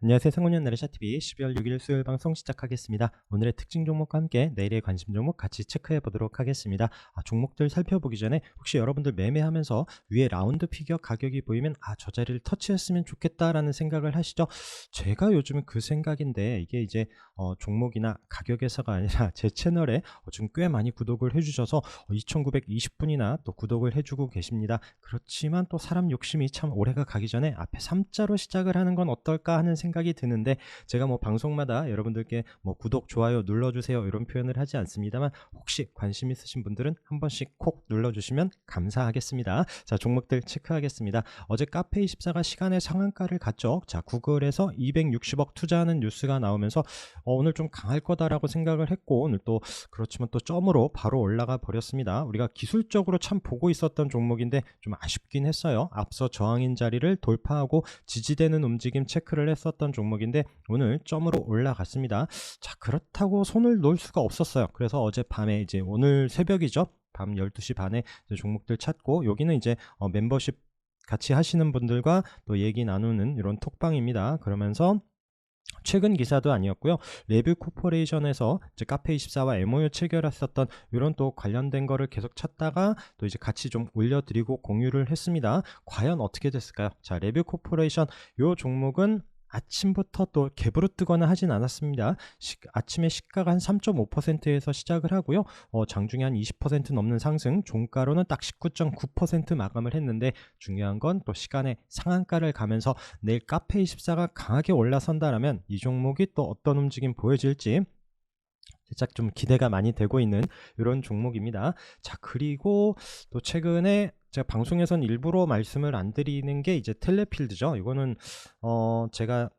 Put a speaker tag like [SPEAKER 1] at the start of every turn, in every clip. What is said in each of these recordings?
[SPEAKER 1] 안녕하세요. 상훈의 나르샤TV 12월 6일 수요일 방송 시작하겠습니다. 오늘의 특징 종목과 함께 내일의 관심 종목 같이 체크해 보도록 하겠습니다. 종목들 살펴보기 전에 혹시 여러분들 매매하면서 위에 라운드 피겨 가격이 보이면 저 자리를 터치했으면 좋겠다라는 생각을 하시죠? 제가 요즘은 그 생각인데 이게 이제 종목이나 가격에서가 아니라 제 채널에 지금 꽤 많이 구독을 해주셔서 2920분이나 또 구독을 해주고 계십니다. 그렇지만 또 사람 욕심이 참 오래가 가기 전에 앞에 3자로 시작을 하는 건 어떨까 하는 생각이 드는데, 제가 방송마다 여러분들께 구독, 좋아요 눌러주세요 이런 표현을 하지 않습니다만, 혹시 관심 있으신 분들은 한 번씩 콕 눌러주시면 감사하겠습니다. 자, 종목들 체크하겠습니다. 어제 카페24가 시간의 상한가를 갔죠. 자, 구글에서 260억 투자하는 뉴스가 나오면서 오늘 좀 강할 거다라고 생각을 했고, 오늘 또 그렇지만 또 점으로 바로 올라가 버렸습니다. 우리가 기술적으로 참 보고 있었던 종목인데 좀 아쉽긴 했어요. 앞서 저항인 자리를 돌파하고 지지되는 움직임 체크를 했었던 종목인데 오늘 점으로 올라갔습니다. 자, 그렇다고 손을 놓을 수가 없었어요. 그래서 어젯밤에 이제 오늘 새벽이죠. 밤 12시 반에 종목들 찾고, 여기는 이제 멤버십 같이 하시는 분들과 또 얘기 나누는 이런 톡방입니다. 그러면서 최근 기사도 아니었고요. 레뷰 코퍼레이션에서 이제 카페24와 MOU 체결했었던 이런 또 관련된 거를 계속 찾다가 또 이제 같이 좀 올려드리고 공유를 했습니다. 과연 어떻게 됐을까요? 자, 레뷰 코퍼레이션 요 종목은 아침부터 또 갭으로 뜨거나 하진 않았습니다. 아침에 시가가 한 3.5%에서 시작을 하고요. 장중에 한 20% 넘는 상승, 종가로는 딱 19.9% 마감을 했는데, 중요한 건 또 시간의 상한가를 가면서 내일 카페24가 강하게 올라선다라면 이 종목이 또 어떤 움직임 보여질지 살짝 좀 기대가 많이 되고 있는 이런 종목입니다. 자, 그리고 또 최근에 제가 방송에선 일부러 말씀을 안 드리는 게 이제 텔레필드죠. 이거는 제가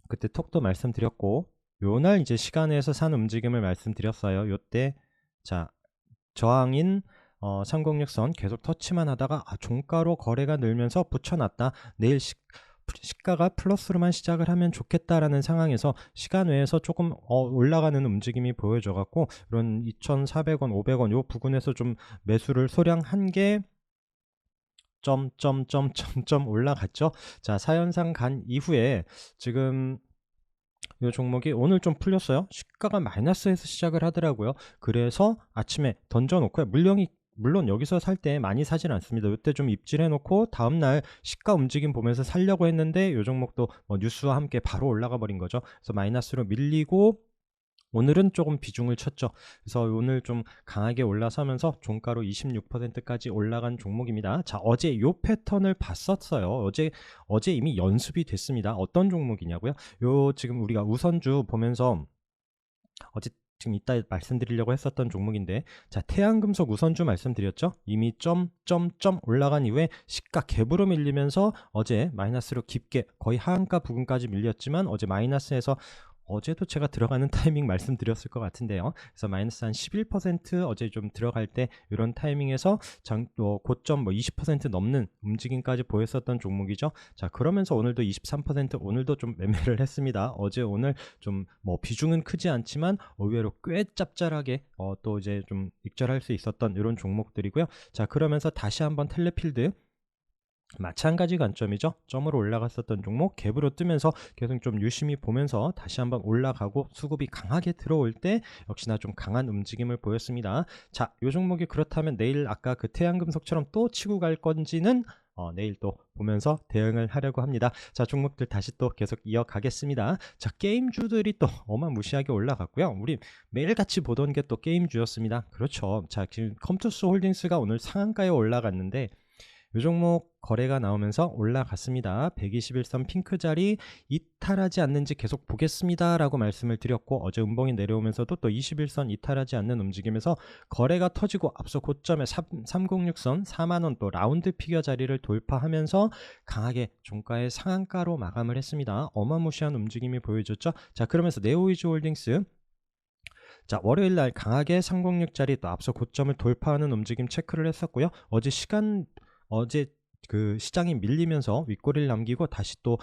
[SPEAKER 1] 그때 톡도 말씀드렸고, 요날 이제 시간에서 산 움직임을 말씀드렸어요. 요때 자, 저항인 306선 계속 터치만 하다가 종가로 거래가 늘면서 붙여놨다. 내일 시가가 플러스로만 시작을 하면 좋겠다라는 상황에서 시간 외에서 조금 올라가는 움직임이 보여져 갖고, 이런 2,400원, 500원 요 부근에서 좀 매수를 소량한 게 점점점점점 올라갔죠. 자, 사연상 간 이후에 지금 이 종목이 오늘 좀 풀렸어요. 시가가 마이너스에서 시작을 하더라고요. 그래서 아침에 던져놓고요. 물론 여기서 살 때 많이 사진 않습니다. 이때 좀 입질해 놓고 다음날 시가 움직임 보면서 살려고 했는데 이 종목도 뉴스와 함께 바로 올라가 버린 거죠. 그래서 마이너스로 밀리고 오늘은 조금 비중을 쳤죠. 그래서 오늘 좀 강하게 올라서면서 종가로 26%까지 올라간 종목입니다. 자, 어제 요 패턴을 봤었어요. 어제 이미 연습이 됐습니다. 어떤 종목이냐고요? 요 지금 우리가 우선주 보면서 어제 지금 이따 말씀드리려고 했었던 종목인데, 자, 태양금속 우선주 말씀드렸죠. 이미 점점점 올라간 이후에 시가 갭으로 밀리면서 어제 마이너스로 깊게 거의 하한가 부근까지 밀렸지만, 어제 마이너스에서 어제도 제가 들어가는 타이밍 말씀드렸을 것 같은데요. 그래서 마이너스 한 11% 어제 좀 들어갈 때 이런 타이밍에서 고점 20% 넘는 움직임까지 보였었던 종목이죠. 자, 그러면서 오늘도 23% 오늘도 좀 매매를 했습니다. 어제 오늘 좀 비중은 크지 않지만 의외로 꽤 짭짤하게 또 이제 좀 익절할 수 있었던 이런 종목들이고요. 자, 그러면서 다시 한번 텔레필드 마찬가지 관점이죠. 점으로 올라갔었던 종목 갭으로 뜨면서 계속 좀 유심히 보면서 다시 한번 올라가고 수급이 강하게 들어올 때 역시나 좀 강한 움직임을 보였습니다. 자, 이 종목이 그렇다면 내일 아까 그 태양금속처럼 또 치고 갈 건지는 내일 또 보면서 대응을 하려고 합니다. 자, 종목들 다시 또 계속 이어가겠습니다. 자, 게임주들이 또 어마무시하게 올라갔고요. 우리 매일같이 보던 게 또 게임주였습니다. 그렇죠. 자, 지금 컴투스 홀딩스가 오늘 상한가에 올라갔는데 이 종목 거래가 나오면서 올라갔습니다. 121선 핑크 자리 이탈하지 않는지 계속 보겠습니다 라고 말씀을 드렸고, 어제 음봉이 내려오면서도 또 21선 이탈하지 않는 움직임에서 거래가 터지고 앞서 고점에 306선 4만원 또 라운드 피겨 자리를 돌파하면서 강하게 종가의 상한가로 마감을 했습니다. 어마무시한 움직임이 보여줬죠. 자, 그러면서 네오이즈 홀딩스 자, 월요일날 강하게 306자리 또 앞서 고점을 돌파하는 움직임 체크를 했었고요. 어제 그 시장이 밀리면서 윗꼬리를 남기고 다시 또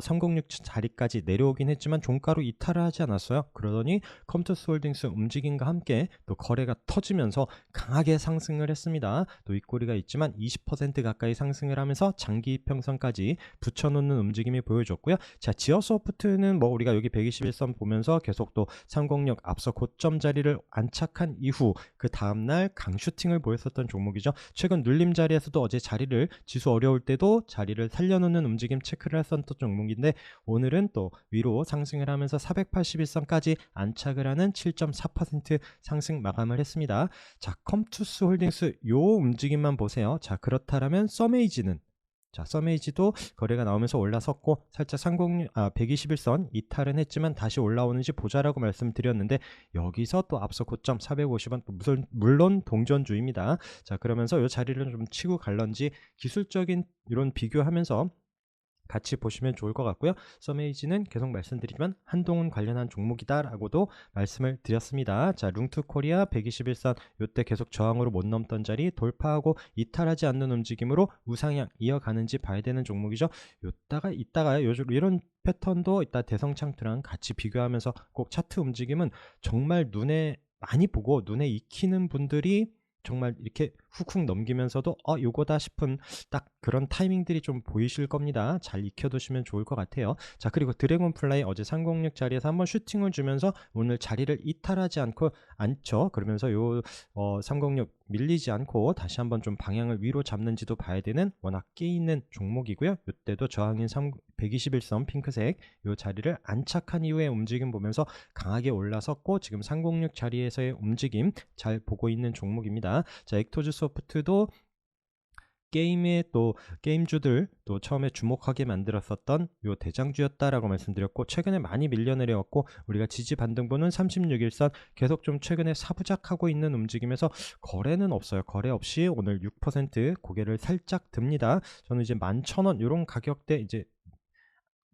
[SPEAKER 1] 306 자리까지 내려오긴 했지만 종가로 이탈을 하지 않았어요. 그러더니 컴투스 홀딩스 움직임과 함께 또 거래가 터지면서 강하게 상승을 했습니다. 또 윗꼬리가 있지만 20% 가까이 상승을 하면서 장기 이평선까지 붙여놓는 움직임이 보여줬고요. 자, 지어소프트는 뭐 우리가 여기 121선 보면서 계속 또 306 앞서 고점 자리를 안착한 이후 그 다음날 강슈팅을 보였었던 종목이죠. 최근 눌림 자리에서도 어제 자리를 지수 어려울 때도 자리를 살려놓는 움직임 체크를 했었던 종목인데 오늘은 또 위로 상승을 하면서 481선까지 안착을 하는 7.4% 상승 마감을 했습니다. 자, 컴투스 홀딩스 요 움직임만 보세요. 자, 그렇다면 서메이지는 자, 서메이지도 거래가 나오면서 올라섰고 살짝 121선 이탈은 했지만 다시 올라오는지 보자라고 말씀드렸는데 여기서 또 앞서 고점 450원 물론 동전주입니다. 자, 그러면서 이 자리를 좀 치고 갈런지 기술적인 이런 비교하면서 같이 보시면 좋을 것 같고요. 서메이지는 계속 말씀드리지만 한동훈 관련한 종목이다라고도 말씀을 드렸습니다. 자, 룽투코리아 121선 요때 계속 저항으로 못 넘던 자리 돌파하고 이탈하지 않는 움직임으로 우상향 이어가는지 봐야 되는 종목이죠. 이따가 이런 패턴도 이따 대성창트랑 같이 비교하면서 꼭 차트 움직임은 정말 눈에 많이 보고 눈에 익히는 분들이 정말 이렇게 훅훅 넘기면서도 요거다 싶은 딱 그런 타이밍들이 좀 보이실 겁니다. 잘 익혀두시면 좋을 것 같아요. 자, 그리고 드래곤플라이 어제 306 자리에서 한번 슈팅을 주면서 오늘 자리를 이탈하지 않죠. 그러면서 요 306 밀리지 않고 다시 한번 좀 방향을 위로 잡는지도 봐야 되는 워낙 깨있는 종목이고요. 이때도 저항인 121선 핑크색 요 자리를 안착한 이후의 움직임 보면서 강하게 올라섰고 지금 306 자리에서의 움직임 잘 보고 있는 종목입니다. 자, 액토즈 소프트도 게임의 또 게임주들 또 처음에 주목하게 만들었었던 요 대장주였다라고 말씀드렸고 최근에 많이 밀려내려왔고 우리가 지지 반등보는 36일선 계속 좀 최근에 사부작하고 있는 움직임에서 거래는 없어요. 거래 없이 오늘 6% 고개를 살짝 듭니다. 저는 이제 11,000원 이런 가격대 이제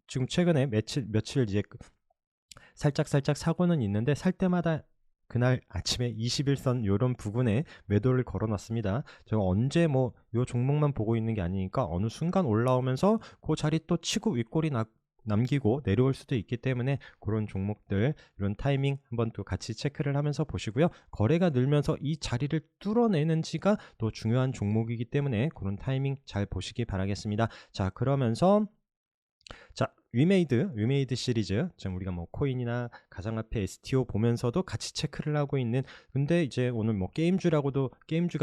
[SPEAKER 1] 지금 최근에 며칠 이제 살짝 사고는 있는데 살 때마다 그날 아침에 21선 요런 부근에 매도를 걸어놨습니다. 제가 언제 뭐 요 종목만 보고 있는 게 아니니까 어느 순간 올라오면서 그 자리 또 치고 윗꼬리 남기고 내려올 수도 있기 때문에 그런 종목들 이런 타이밍 한번 또 같이 체크를 하면서 보시고요. 거래가 늘면서 이 자리를 뚫어내는지가 또 중요한 종목이기 때문에 그런 타이밍 잘 보시기 바라겠습니다. 자, 그러면서 자, 위메이드 시리즈 지금 우리가 뭐 코인이나 가상화폐 STO 보면서도 같이 체크를 하고 있는 근데 이제 오늘 뭐 게임주가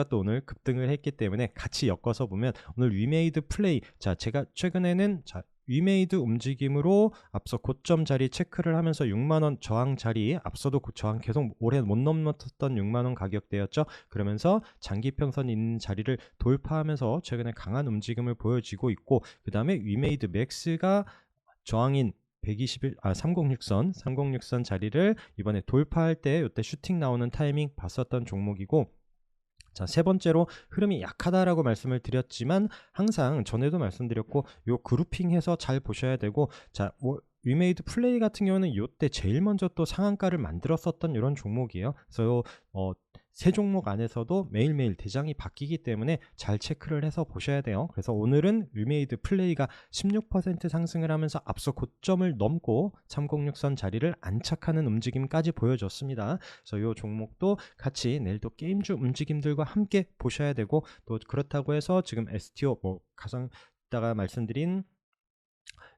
[SPEAKER 1] 또 오늘 급등을 했기 때문에 같이 엮어서 보면 오늘 위메이드 플레이 자 제가 최근에는 위메이드 움직임으로 앞서 고점 자리 체크를 하면서 6만원 저항 자리 앞서도 그 저항 계속 오래 못 넘었던 6만원 가격대였죠. 그러면서 장기평선 있는 자리를 돌파하면서 최근에 강한 움직임을 보여지고 있고 그 다음에 위메이드 맥스가 저항인 306선 자리를 이번에 돌파할 때 이때 슈팅 나오는 타이밍 봤었던 종목이고 자, 세 번째로 흐름이 약하다라고 말씀을 드렸지만 항상 전에도 말씀드렸고 요 그룹핑해서 잘 보셔야 되고 자, 위메이드 플레이 같은 경우는 이때 제일 먼저 또 상한가를 만들었었던 이런 종목이에요. 그래서 세 종목 안에서도 매일매일 대장이 바뀌기 때문에 잘 체크를 해서 보셔야 돼요. 그래서 오늘은 위메이드 플레이가 16% 상승을 하면서 앞서 고점을 넘고 306선 자리를 안착하는 움직임까지 보여줬습니다. 그래서 이 종목도 같이 내일도 게임주 움직임들과 함께 보셔야 되고 또 그렇다고 해서 지금 STO 가상 이따가 말씀드린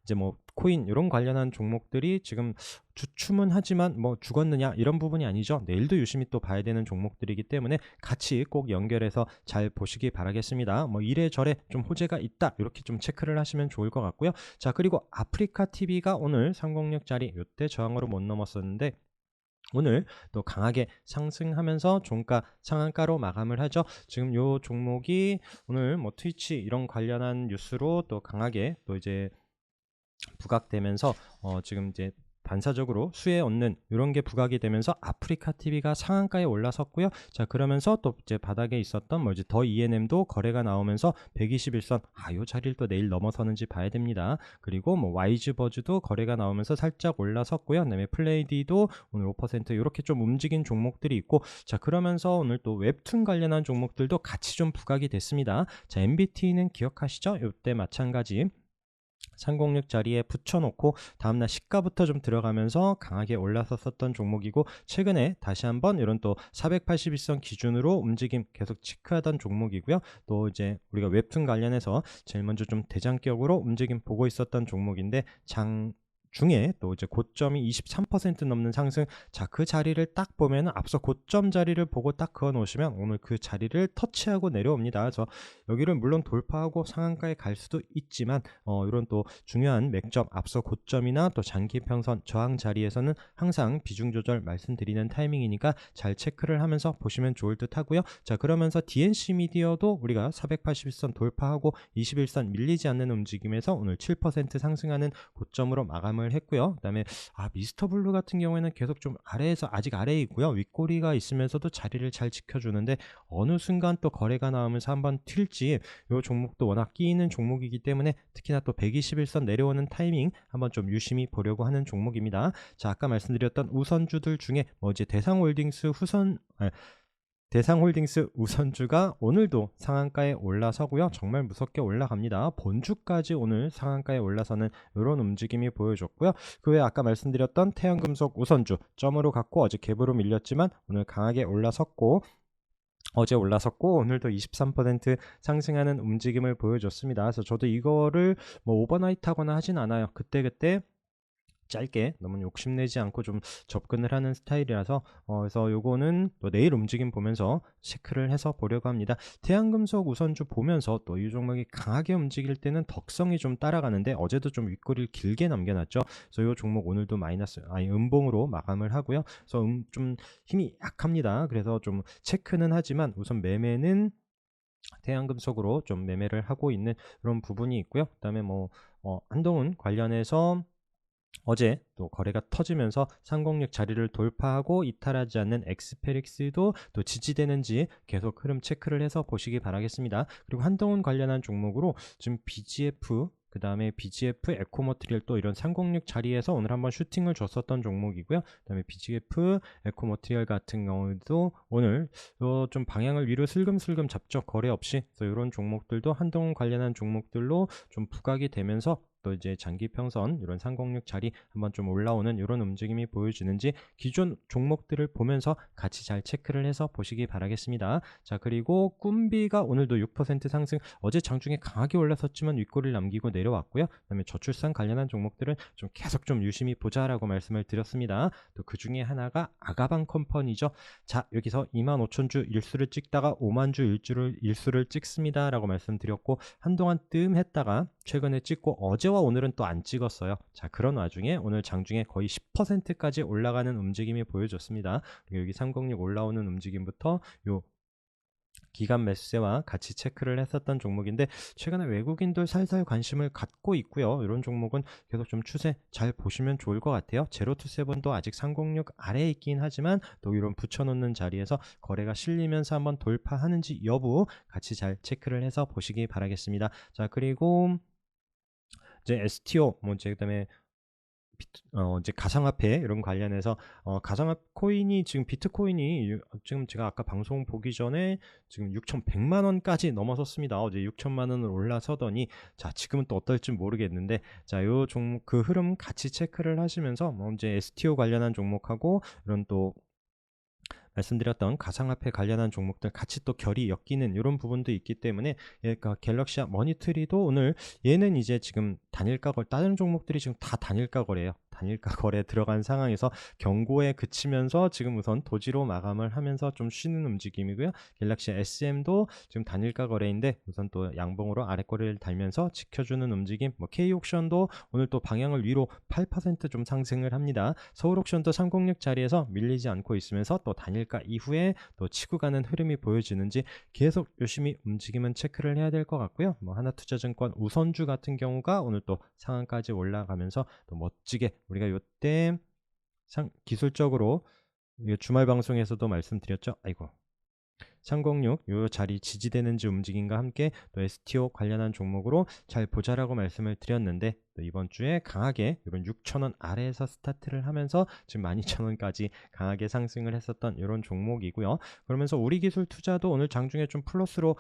[SPEAKER 1] 이제 뭐 코인 이런 관련한 종목들이 지금 주춤은 하지만 뭐 죽었느냐 이런 부분이 아니죠. 내일도 유심히 또 봐야 되는 종목들이기 때문에 같이 꼭 연결해서 잘 보시기 바라겠습니다. 뭐 이래저래 좀 호재가 있다 이렇게 좀 체크를 하시면 좋을 것 같고요. 자, 그리고 아프리카 TV가 오늘 306 자리 이때 저항으로 못 넘었었는데 오늘 또 강하게 상승하면서 종가 상한가로 마감을 하죠. 지금 요 종목이 오늘 뭐 트위치 이런 관련한 뉴스로 또 강하게 또 이제 부각되면서 지금 이제 반사적으로 수혜 얻는 이런 게 부각이 되면서 아프리카 TV가 상한가에 올라섰고요. 자, 그러면서 또 이제 바닥에 있었던 뭐 이제 더 ENM도 거래가 나오면서 121선 요 자리를 또 내일 넘어서는지 봐야 됩니다. 그리고 뭐 와이즈버즈도 거래가 나오면서 살짝 올라섰고요. 그다음에 플레이디도 오늘 5% 이렇게 좀 움직인 종목들이 있고, 자, 그러면서 오늘 또 웹툰 관련한 종목들도 같이 좀 부각이 됐습니다. 자, MBT는 기억하시죠? 이때 마찬가지 306 자리에 붙여놓고 다음날 시가부터 좀 들어가면서 강하게 올라섰었던 종목이고, 최근에 다시 한번 이런 또 481선 기준으로 움직임 계속 체크하던 종목이고요. 또 이제 우리가 웹툰 관련해서 제일 먼저 좀 대장격으로 움직임 보고 있었던 종목인데, 장 중에 또 이제 고점이 23% 넘는 상승. 자, 그 자리를 딱 보면은 앞서 고점 자리를 보고 딱 그어 놓으시면 오늘 그 자리를 터치하고 내려옵니다. 그래서 여기를 물론 돌파하고 상한가에 갈 수도 있지만 이런 또 중요한 맥점, 앞서 고점이나 또 장기 평선 저항 자리에서는 항상 비중 조절 말씀드리는 타이밍이니까 잘 체크를 하면서 보시면 좋을 듯 하고요. 자, 그러면서 DNC 미디어도 우리가 481선 돌파하고 21선 밀리지 않는 움직임에서 오늘 7% 상승하는 고점으로 마감을 했고요. 그다음에 미스터 블루 같은 경우에는 계속 좀 아래에서 아직 아래에 있고요. 윗꼬리가 있으면서도 자리를 잘 지켜주는데 어느 순간 또 거래가 나오면서 한번 튈지, 이 종목도 워낙 끼이는 종목이기 때문에 특히나 또 121선 내려오는 타이밍 한번 좀 유심히 보려고 하는 종목입니다. 자, 아까 말씀드렸던 우선주들 중에 뭐 이제 대상홀딩스 우선주가 오늘도 상한가에 올라서고요. 정말 무섭게 올라갑니다. 본주까지 오늘 상한가에 올라서는 이런 움직임이 보여줬고요. 그 외에 아까 말씀드렸던 태양금속 우선주 점으로 갔고 어제 갭으로 밀렸지만 오늘 강하게 올라섰고, 어제 올라섰고 오늘도 23% 상승하는 움직임을 보여줬습니다. 그래서 저도 이거를 뭐 오버나이트 하거나 하진 않아요. 그때그때 짧게 너무 욕심내지 않고 좀 접근을 하는 스타일이라서 그래서 요거는 또 내일 움직임 보면서 체크를 해서 보려고 합니다. 태양금속 우선주 보면서 또 이 종목이 강하게 움직일 때는 덕성이 좀 따라가는데 어제도 좀 윗꼬리를 길게 남겨놨죠. 그래서 이 종목 오늘도 음봉으로 마감을 하고요. 그래서 좀 힘이 약합니다. 그래서 좀 체크는 하지만 우선 매매는 태양금속으로 좀 매매를 하고 있는 그런 부분이 있고요. 그다음에 뭐 한동훈 관련해서 어제 또 거래가 터지면서 306 자리를 돌파하고 이탈하지 않는 엑스페릭스도 또 지지되는지 계속 흐름 체크를 해서 보시기 바라겠습니다. 그리고 한동훈 관련한 종목으로 지금 BGF, 그 다음에 BGF, 에코머트리얼 또 이런 306 자리에서 오늘 한번 슈팅을 줬었던 종목이고요. 그 다음에 BGF, 에코머트리얼 같은 경우도 오늘 좀 방향을 위로 슬금슬금 잡죠. 거래 없이. 그래서 이런 종목들도 한동훈 관련한 종목들로 좀 부각이 되면서 또 이제 장기 평선 이런 306 자리 한번 좀 올라오는 이런 움직임이 보여주는지 기존 종목들을 보면서 같이 잘 체크를 해서 보시기 바라겠습니다. 자, 그리고 꿈비가 오늘도 6% 상승, 어제 장중에 강하게 올라섰지만 윗꼬리를 남기고 내려왔고요. 그다음에 저출산 관련한 종목들은 좀 계속 좀 유심히 보자라고 말씀을 드렸습니다. 또 그 중에 하나가 아가방 컴퍼니죠. 자, 여기서 25,000주 일수를 찍다가 50,000주 일수를 찍습니다 라고 말씀드렸고, 한동안 뜸했다가 최근에 찍고 어제와 오늘은 또 안 찍었어요. 자, 그런 와중에 오늘 장중에 거의 10%까지 올라가는 움직임이 보여줬습니다. 그리고 여기 306 올라오는 움직임부터 요 기간 매수세와 같이 체크를 했었던 종목인데 최근에 외국인들 살살 관심을 갖고 있고요. 이런 종목은 계속 좀 추세 잘 보시면 좋을 것 같아요. 제로투세븐도 아직 306 아래에 있긴 하지만 또 이런 붙여놓는 자리에서 거래가 실리면서 한번 돌파하는지 여부 같이 잘 체크를 해서 보시기 바라겠습니다. 자, 그리고 이제 STO 그다음에 이제 가상화폐 이런 관련해서 가상화폐 코인이 지금 비트코인이 지금 제가 아까 방송 보기 전에 지금 6,100만 원까지 넘어섰습니다. 어제 6천만 원을 올라서더니 자, 지금은 또 어떨지 모르겠는데, 자, 요 종목 그 흐름 같이 체크를 하시면서 이제 STO 관련한 종목하고 이런 또 말씀드렸던 가상화폐 관련한 종목들 같이 또 결이 엮이는 이런 부분도 있기 때문에, 그러니까 갤럭시아 머니트리도 오늘 얘는 이제 지금 단일가 거래, 다른 종목들이 지금 다 단일가 거래예요. 단일가 거래 들어간 상황에서 경고에 그치면서 지금 우선 도지로 마감을 하면서 좀 쉬는 움직임이고요. 갤럭시 SM도 지금 단일가 거래인데 우선 또 양봉으로 아랫꼬리를 달면서 지켜주는 움직임. K옥션도 오늘 또 방향을 위로 8% 좀 상승을 합니다. 서울옥션도 306 자리에서 밀리지 않고 있으면서 또 단일가 이후에 또 치고 가는 흐름이 보여지는지 계속 열심히 움직임은 체크를 해야 될 것 같고요. 하나투자증권 우선주 같은 경우가 오늘 또 상한까지 올라가면서 또 멋지게 우리가 요때 기술적으로 주말 방송에서도 말씀드렸죠. 아이고. 306 요 자리 지지되는지 움직임과 함께 또 STO 관련한 종목으로 잘 보자라고 말씀을 드렸는데, 또 이번 주에 강하게 이런 6,000원 아래에서 스타트를 하면서 지금 12,000원까지 강하게 상승을 했었던 이런 종목이고요. 그러면서 우리 기술 투자도 오늘 장중에 좀 플러스로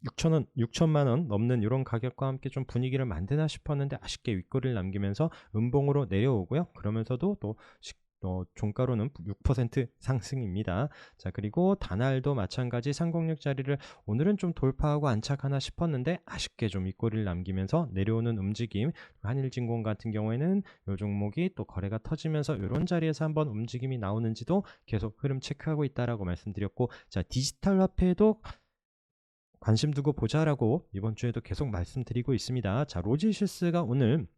[SPEAKER 1] 6,000원, 6천만 원 넘는 이런 가격과 함께 좀 분위기를 만드나 싶었는데 아쉽게 윗꼬리를 남기면서 음봉으로 내려오고요. 그러면서도 또 종가로는 6% 상승입니다. 자, 그리고 다날도 마찬가지 306 자리를 오늘은 좀 돌파하고 안착하나 싶었는데 아쉽게 좀 윗꼬리를 남기면서 내려오는 움직임. 한일진공 같은 경우에는 이 종목이 또 거래가 터지면서 이런 자리에서 한번 움직임이 나오는지도 계속 흐름 체크하고 있다라고 말씀드렸고, 자, 디지털 화폐도 관심 두고 보자라고 이번 주에도 계속 말씀드리고 있습니다. 자, 로지시스가 오늘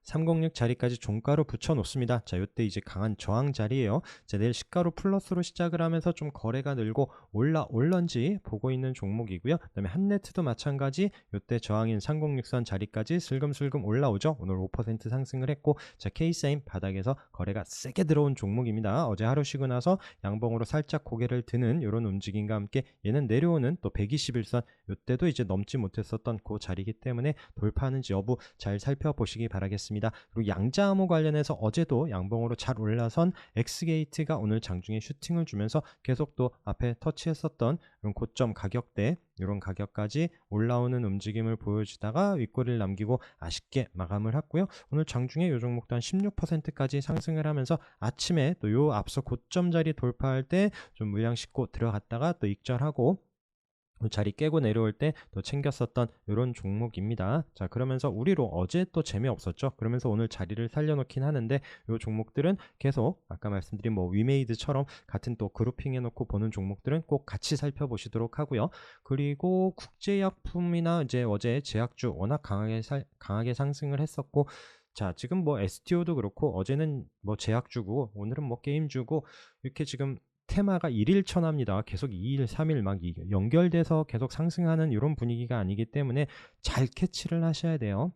[SPEAKER 1] 306 자리까지 종가로 붙여 놓습니다. 자, 요때 이제 강한 저항 자리예요. 자, 내일 시가로 플러스로 시작을 하면서 좀 거래가 늘고 올런지 보고 있는 종목이고요. 그다음에 한네트도 마찬가지 요때 저항인 3063 자리까지 슬금슬금 올라오죠. 오늘 5% 상승을 했고, 자, K사인 바닥에서 거래가 세게 들어온 종목입니다. 어제 하루 쉬고 나서 양봉으로 살짝 고개를 드는 이런 움직임과 함께 얘는 내려오는 또 121선 요때도 이제 넘지 못했었던 그 자리이기 때문에 돌파하는지 여부 잘 살펴보시기 바라겠습니다. 그리고 양자암호 관련해서 어제도 양봉으로 잘 올라선 엑스게이트가 오늘 장중에 슈팅을 주면서 계속 또 앞에 터치했었던 이런 고점 가격대, 이런 가격까지 올라오는 움직임을 보여주다가 윗꼬리를 남기고 아쉽게 마감을 했고요. 오늘 장중에 이 종목도 한 16%까지 상승을 하면서 아침에 또 요 앞서 고점 자리 돌파할 때 좀 물량 싣고 들어갔다가 또 익절하고 자리 깨고 내려올 때 또 챙겼었던 이런 종목입니다. 자, 그러면서 우리로 어제 또 재미없었죠. 그러면서 오늘 자리를 살려놓긴 하는데 이 종목들은 계속 아까 말씀드린 뭐 위메이드처럼 같은 또 그룹핑 해놓고 보는 종목들은 꼭 같이 살펴보시도록 하고요. 그리고 국제약품이나 이제 어제 제약주 워낙 강하게 상승을 했었고, 자, 지금 뭐 STO도 그렇고 어제는 뭐 제약주고 오늘은 뭐 게임주고 이렇게 지금 테마가 일일천합니다. 계속 2일, 3일 막 연결돼서 계속 상승하는 이런 분위기가 아니기 때문에 잘 캐치를 하셔야 돼요.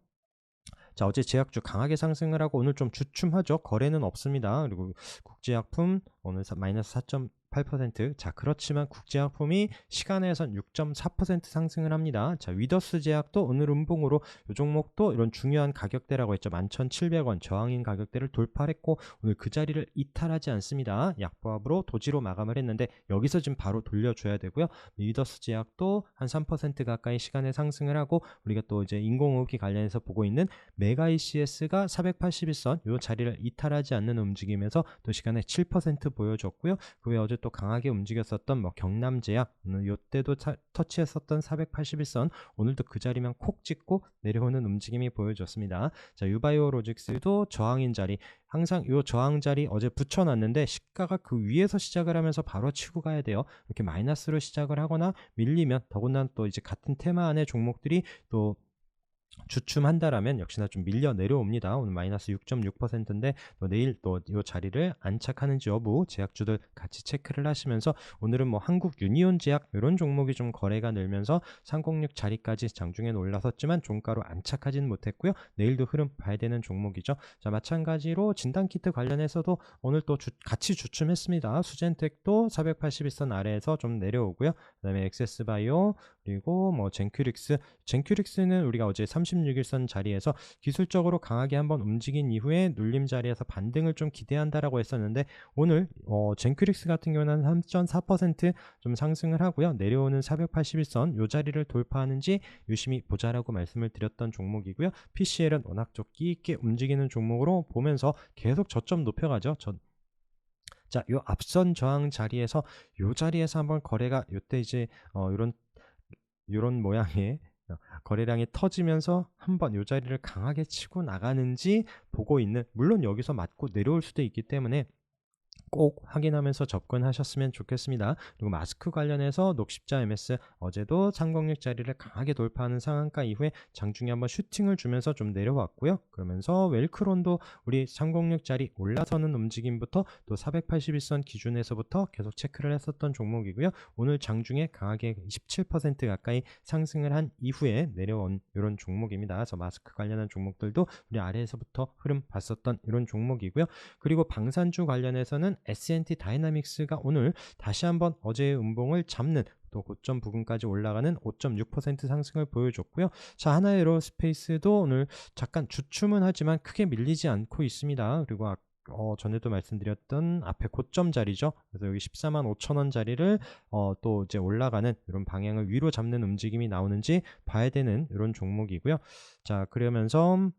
[SPEAKER 1] 자, 어제 제약주 강하게 상승을 하고 오늘 좀 주춤하죠. 거래는 없습니다. 그리고 국제약품 오늘 마이너스 4.8%. 자, 그렇지만 국제약품이 시간에선 6.4% 상승을 합니다. 자, 위더스 제약도 오늘 음봉으로 이 종목도 이런 중요한 가격대라고 했죠. 11,700원 저항인 가격대를 돌파했고 오늘 그 자리를 이탈하지 않습니다. 약보합으로 도지로 마감을 했는데 여기서 지금 바로 돌려줘야 되고요. 위더스 제약도 한 3% 가까이 시간에 상승을 하고 우리가 또 이제 인공호흡기 관련해서 보고 있는 메가 ECS가 481선 이 자리를 이탈하지 않는 움직임에서 또 시간에 7% 보여줬고요. 그 외에 어제 또 강하게 움직였었던 뭐 경남제약 이때도 터치했었던 481선 오늘도 그 자리만 콕 찍고 내려오는 움직임이 보여줬습니다. 자, 유바이오로직스도 저항인 자리 항상 이 저항 자리 어제 붙여놨는데 시가가 그 위에서 시작을 하면서 바로 치고 가야 돼요. 이렇게 마이너스로 시작을 하거나 밀리면 더군다나 또 이제 같은 테마 안의 종목들이 또 주춤한다라면 역시나 좀 밀려 내려옵니다. 오늘 마이너스 6.6%인데 또 내일 또 이 자리를 안착하는지 여부 제약주들 같이 체크를 하시면서 오늘은 뭐 한국 유니온 제약 이런 종목이 좀 거래가 늘면서 306 자리까지 장중에는 올라섰지만 종가로 안착하지는 못했고요. 내일도 흐름 봐야 되는 종목이죠. 자, 마찬가지로 진단키트 관련해서도 오늘 또 같이 주춤했습니다. 수젠텍도 481선 아래에서 좀 내려오고요. 그 다음에 엑세스바이오 그리고 뭐 젠큐릭스는 우리가 어제 36일선 자리에서 기술적으로 강하게 한번 움직인 이후에 눌림 자리에서 반등을 좀 기대한다라고 했었는데 오늘 젠큐릭스 같은 경우는 3.4% 상승을 하고요. 내려오는 481선 요 자리를 돌파하는지 유심히 보자라고 말씀을 드렸던 종목이고요. PCL은 워낙 좀 끼있게 움직이는 종목으로 보면서 계속 저점 높여가죠. 자, 요 앞선 저항 자리에서 요 자리에서 한번 거래가 요때 이제 이런 모양의 거래량이 터지면서 한번 이 자리를 강하게 치고 나가는지 보고 있는, 물론 여기서 맞고 내려올 수도 있기 때문에 꼭 확인하면서 접근하셨으면 좋겠습니다. 그리고 마스크 관련해서 녹십자 MS 어제도 306 자리를 강하게 돌파하는 상한가 이후에 장중에 한번 슈팅을 주면서 좀 내려왔고요. 그러면서 웰크론도 우리 306 자리 올라서는 움직임부터 또 481선 기준에서부터 계속 체크를 했었던 종목이고요. 오늘 장중에 강하게 17% 가까이 상승을 한 이후에 내려온 이런 종목입니다. 그래서 마스크 관련한 종목들도 우리 아래에서부터 흐름 봤었던 이런 종목이고요. 그리고 방산주 관련해서는 S&T 다이나믹스가 오늘 다시 한번 어제의 음봉을 잡는 또 고점 부근까지 올라가는 5.6% 상승을 보여줬고요. 자, 하나의 에어로스페이스도 오늘 잠깐 주춤은 하지만 크게 밀리지 않고 있습니다. 그리고 전에도 말씀드렸던 앞에 고점 자리죠. 그래서 여기 14만 5천 원 자리를 또 이제 올라가는 이런 방향을 위로 잡는 움직임이 나오는지 봐야 되는 이런 종목이고요. 자, 그러면서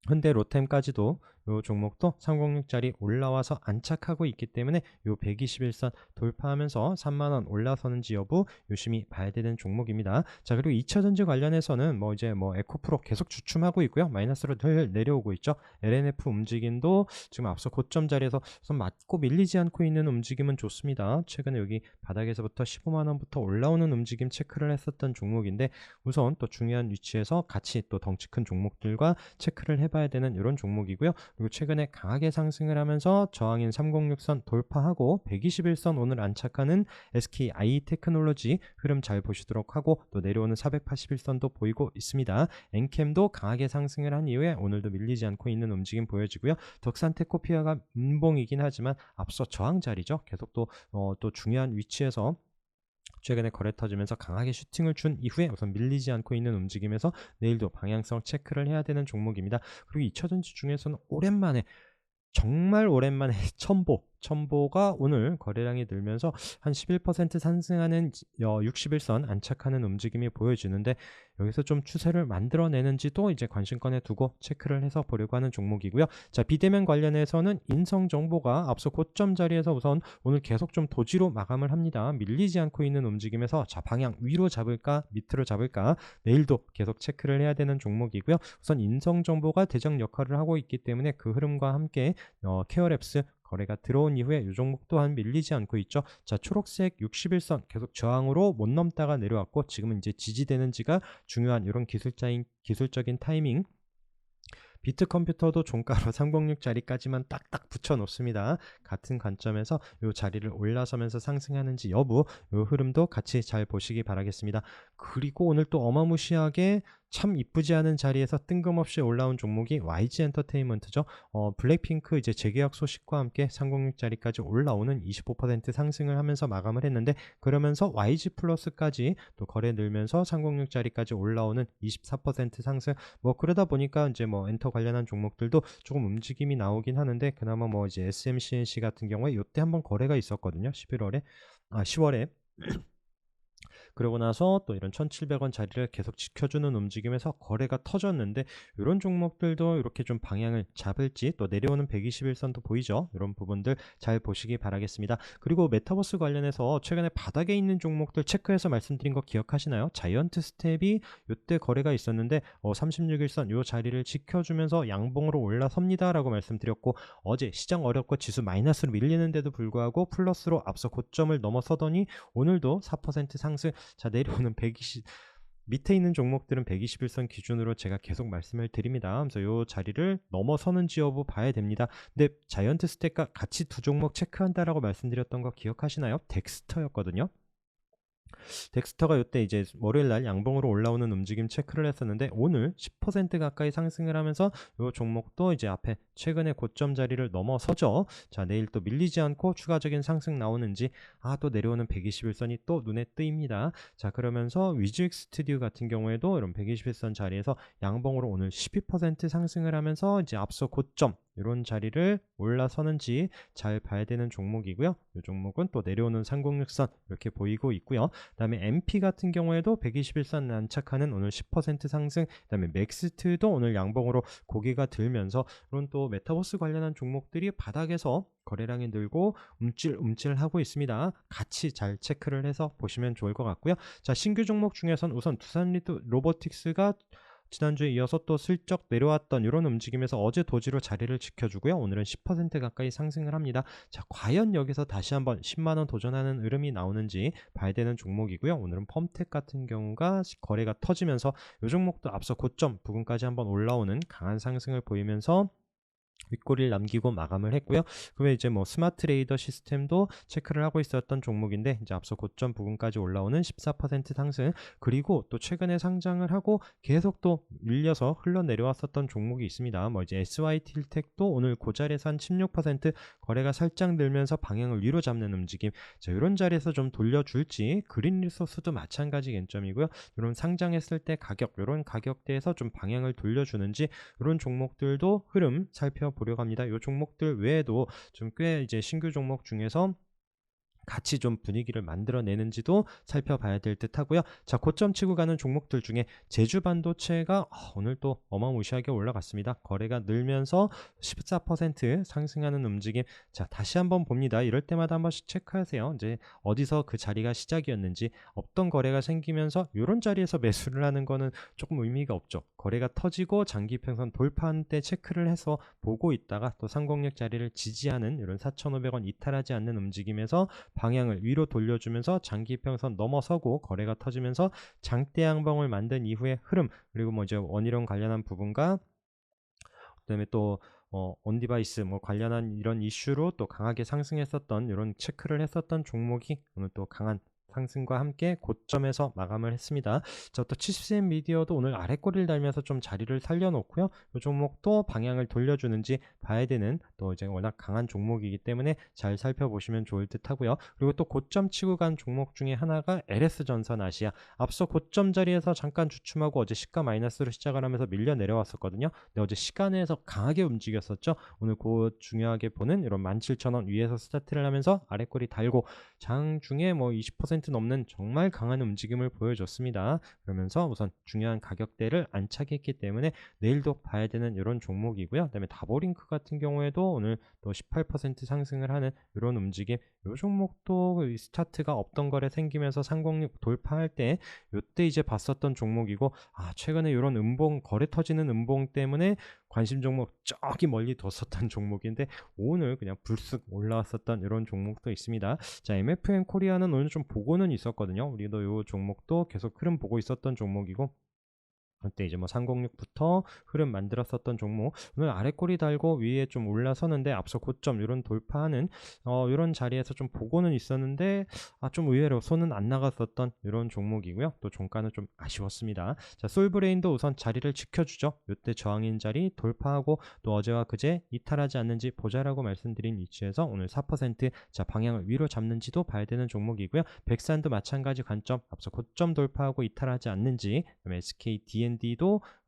[SPEAKER 1] 현대 로템까지도 이 종목도 306짜리 올라와서 안착하고 있기 때문에 이 121선 돌파하면서 3만원 올라서는지 여부 유심히 봐야 되는 종목입니다. 자, 그리고 2차전지 관련해서는 이제 에코프로 계속 주춤하고 있고요. 마이너스로 늘 내려오고 있죠. LNF 움직임도 지금 앞서 고점 자리에서 우선 맞고 밀리지 않고 있는 움직임은 좋습니다. 최근에 여기 바닥에서부터 15만원부터 올라오는 움직임 체크를 했었던 종목인데 우선 또 중요한 위치에서 같이 또 덩치 큰 종목들과 체크를 해봐야 되는 이런 종목이고요. 그리고 최근에 강하게 상승을 하면서 저항인 306선 돌파하고 121선 오늘 안착하는 SK IT테크놀로지 흐름 잘 보시도록 하고 또 내려오는 481선도 보이고 있습니다. 엔캠도 강하게 상승을 한 이후에 오늘도 밀리지 않고 있는 움직임 보여지고요. 덕산테코피아가 음봉이긴 하지만 앞서 저항 자리죠. 계속 또 중요한 위치에서 최근에 거래 터지면서 강하게 슈팅을 준 이후에 우선 밀리지 않고 있는 움직임에서 내일도 방향성 체크를 해야 되는 종목입니다. 그리고 2차전지 중에서는 정말 오랜만에 첨보가 오늘 거래량이 늘면서 한 11% 상승하는 60일선 안착하는 움직임이 보여지는데 여기서 좀 추세를 만들어내는지도 이제 관심권에 두고 체크를 해서 보려고 하는 종목이고요. 자, 비대면 관련해서는 인성정보가 앞서 고점 자리에서 우선 오늘 계속 좀 도지로 마감을 합니다. 밀리지 않고 있는 움직임에서 자, 방향 위로 잡을까 밑으로 잡을까 내일도 계속 체크를 해야 되는 종목이고요. 우선 인성정보가 대장 역할을 하고 있기 때문에 그 흐름과 함께 케어랩스 거래가 들어온 이후에 이 종목 또한 밀리지 않고 있죠. 자, 초록색 61선 계속 저항으로 못 넘다가 내려왔고 지금은 이제 지지되는지가 중요한 이런 기술적인 타이밍. 비트컴퓨터도 종가로 306 자리까지만 딱딱 붙여 놓습니다. 같은 관점에서 이 자리를 올라서면서 상승하는지 여부 이 흐름도 같이 잘 보시기 바라겠습니다. 그리고 오늘 또 어마무시하게 참 이쁘지 않은 자리에서 뜬금없이 올라온 종목이 YG 엔터테인먼트죠. 블랙핑크 이제 재계약 소식과 함께 306 자리까지 올라오는 25% 상승을 하면서 마감을 했는데 그러면서 YG 플러스까지 또 거래 늘면서 306 자리까지 올라오는 24% 상승. 그러다 보니까 이제 엔터 관련한 종목들도 조금 움직임이 나오긴 하는데 그나마 이제 SMCNC 같은 경우에 이때 한번 거래가 있었거든요. 10월에 그러고 나서 또 이런 1,700원 자리를 계속 지켜주는 움직임에서 거래가 터졌는데 이런 종목들도 이렇게 좀 방향을 잡을지 또 내려오는 121선도 보이죠. 이런 부분들 잘 보시기 바라겠습니다. 그리고 메타버스 관련해서 최근에 바닥에 있는 종목들 체크해서 말씀드린 거 기억하시나요? 자이언트 스텝이 이때 거래가 있었는데 36일선 이 자리를 지켜주면서 양봉으로 올라섭니다 라고 말씀드렸고 어제 시장 어렵고 지수 마이너스로 밀리는데도 불구하고 플러스로 앞서 고점을 넘어서더니 오늘도 4% 상승. 자, 내려오는 120 밑에 있는 종목들은 121선 기준으로 제가 계속 말씀을 드립니다. 그래서 이 자리를 넘어서는지 여부 봐야 됩니다. 근데 자이언트 스택과 같이 두 종목 체크한다라고 말씀드렸던 거 기억하시나요? 덱스터였거든요. 덱스터가 이때 이제 월요일날 양봉으로 올라오는 움직임 체크를 했었는데 오늘 10% 가까이 상승을 하면서 이 종목도 이제 앞에 최근에 고점 자리를 넘어서죠. 자, 내일 또 밀리지 않고 추가적인 상승 나오는지 또 내려오는 121선이 또 눈에 띄입니다. 자, 그러면서 위즈익 스튜디오 같은 경우에도 이런 121선 자리에서 양봉으로 오늘 12% 상승을 하면서 이제 앞서 고점 이런 자리를 올라서는지 잘 봐야 되는 종목이고요. 이 종목은 또 내려오는 306선 이렇게 보이고 있고요. 그 다음에 MP 같은 경우에도 121선 안착하는 오늘 10% 상승, 그 다음에 맥스트도 오늘 양봉으로 고개가 들면서 이런 또 메타버스 관련한 종목들이 바닥에서 거래량이 늘고 움찔움찔하고 있습니다. 같이 잘 체크를 해서 보시면 좋을 것 같고요. 자, 신규 종목 중에선 우선 두산 로보틱스가 지난주에 이어서 또 슬쩍 내려왔던 이런 움직임에서 어제 도지로 자리를 지켜주고요. 오늘은 10% 가까이 상승을 합니다. 자, 과연 여기서 다시 한번 10만 원 도전하는 흐름이 나오는지 봐야 되는 종목이고요. 오늘은 펌텍 같은 경우가 거래가 터지면서 이 종목도 앞서 고점 부근까지 한번 올라오는 강한 상승을 보이면서 윗꼬리를 남기고 마감을 했고요. 그 외에 이제 뭐 스마트 레이더 시스템도 체크를 하고 있었던 종목인데 이제 앞서 고점 부근까지 올라오는 14% 상승, 그리고 또 최근에 상장을 하고 계속 또 밀려서 흘러내려왔었던 종목이 있습니다. 뭐 이제 SY틸텍도 오늘 그 자리에서 한 16% 거래가 살짝 늘면서 방향을 위로 잡는 움직임. 자, 이런 자리에서 좀 돌려줄지, 그린 리소스도 마찬가지 관점이고요. 이런 상장했을 때 가격, 이런 가격대에서 좀 방향을 돌려주는지, 이런 종목들도 흐름 살펴보려고 합니다. 이 종목들 외에도 좀 꽤 이제 신규 종목 중에서 같이 좀 분위기를 만들어내는지도 살펴봐야 될 듯 하고요. 자, 고점 치고 가는 종목들 중에 제주반도체가 오늘 또 어마무시하게 올라갔습니다. 거래가 늘면서 14% 상승하는 움직임. 자, 다시 한번 봅니다. 이럴 때마다 한 번씩 체크하세요. 이제 어디서 그 자리가 시작이었는지, 없던 거래가 생기면서 이런 자리에서 매수를 하는 거는 조금 의미가 없죠. 거래가 터지고 장기평선 돌파한 때 체크를 해서 보고 있다가 또 상공력 자리를 지지하는 이런 4,500원 이탈하지 않는 움직임에서 방향을 위로 돌려주면서 장기평선 넘어서고 거래가 터지면서 장대 양봉을 만든 이후의 흐름, 그리고 뭐 이제 원희룡 관련한 부분과 그다음에 또 온디바이스 뭐 관련한 이런 이슈로 또 강하게 상승했었던, 이런 체크를 했었던 종목이 오늘 또 강한 상승과 함께 고점에서 마감을 했습니다. 자, 또 70cm 미디어도 오늘 아래꼬리를 달면서 좀 자리를 살려놓고요. 이 종목도 방향을 돌려주는지 봐야 되는, 또 이제 워낙 강한 종목이기 때문에 잘 살펴보시면 좋을 듯 하고요. 그리고 또 고점 치고 간 종목 중에 하나가 LS전선 아시아. 앞서 고점 자리에서 잠깐 주춤하고 어제 시가 마이너스로 시작을 하면서 밀려 내려왔었거든요. 근데 어제 시간에서 강하게 움직였었죠. 오늘 그 중요하게 보는 이런 17,000원 위에서 스타트를 하면서 아래꼬리 달고 장중에 뭐 20% 넘는 정말 강한 움직임을 보여줬습니다. 그러면서 우선 중요한 가격대를 안착했기 때문에 내일도 봐야 되는 이런 종목이고요. 그다음에 다보링크 같은 경우에도 오늘 또 18% 상승을 하는 이런 움직임. 이 종목도 스타트가 없던 거래 생기면서 306 돌파할 때 이때 이제 봤었던 종목이고, 최근에 이런 음봉 거래 터지는 음봉 때문에 관심 종목 저기 멀리 뒀었던 종목인데 오늘 그냥 불쑥 올라왔었던 이런 종목도 있습니다. 자, MFN 코리아는 오늘 좀 보고는 있었거든요. 우리도 이 종목도 계속 흐름 보고 있었던 종목이고, 그때 이제 뭐 306부터 흐름 만들었었던 종목, 오늘 아래꼬리 달고 위에 좀 올라서는데 앞서 고점 이런 돌파하는 이런 자리에서 좀 보고는 있었는데 좀 의외로 손은 안 나갔었던 이런 종목이고요. 또 종가는 좀 아쉬웠습니다. 자, 솔브레인도 우선 자리를 지켜주죠. 이때 저항인 자리 돌파하고 또 어제와 그제 이탈하지 않는지 보자라고 말씀드린 위치에서 오늘 4%, 자, 방향을 위로 잡는지도 봐야 되는 종목이고요. 백산도 마찬가지 관점, 앞서 고점 돌파하고 이탈하지 않는지, 그다음에 SKDND도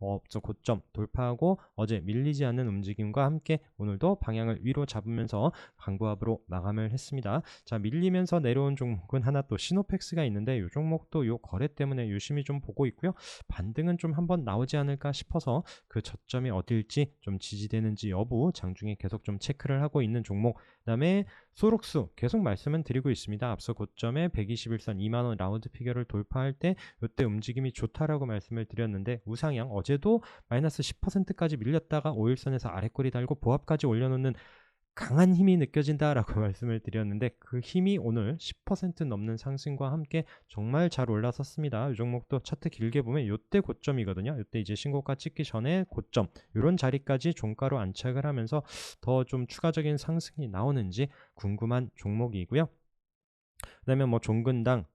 [SPEAKER 1] 앞서 고점 돌파하고 어제 밀리지 않는 움직임과 함께 오늘도 방향을 위로 잡으면서 강보합으로 마감을 했습니다. 자, 밀리면서 내려온 종목은 하나 또 시노펙스가 있는데 이 종목도 이 거래 때문에 유심히 좀 보고 있고요. 반등은 좀 한번 나오지 않을까 싶어서 그 저점이 어딜지, 좀 지지되는지 여부 장중에 계속 좀 체크를 하고 있는 종목. 그다음에 소록수 계속 말씀은 드리고 있습니다. 앞서 고점에 121선 2만원 라운드 피겨를 돌파할 때 이때 움직임이 좋다라고 말씀을 드렸는데 우상향, 어제도 마이너스 10%까지 밀렸다가 5일선에서 아래꼬리 달고 보합까지 올려놓는 강한 힘이 느껴진다라고 말씀을 드렸는데 그 힘이 오늘 10% 넘는 상승과 함께 정말 잘 올라섰습니다. 이 종목도 차트 길게 보면 이때 고점이거든요. 이때 이제 신고가 찍기 전에 고점, 이런 자리까지 종가로 안착을 하면서 더 좀 추가적인 상승이 나오는지 궁금한 종목이고요. 그다음에 뭐 종근당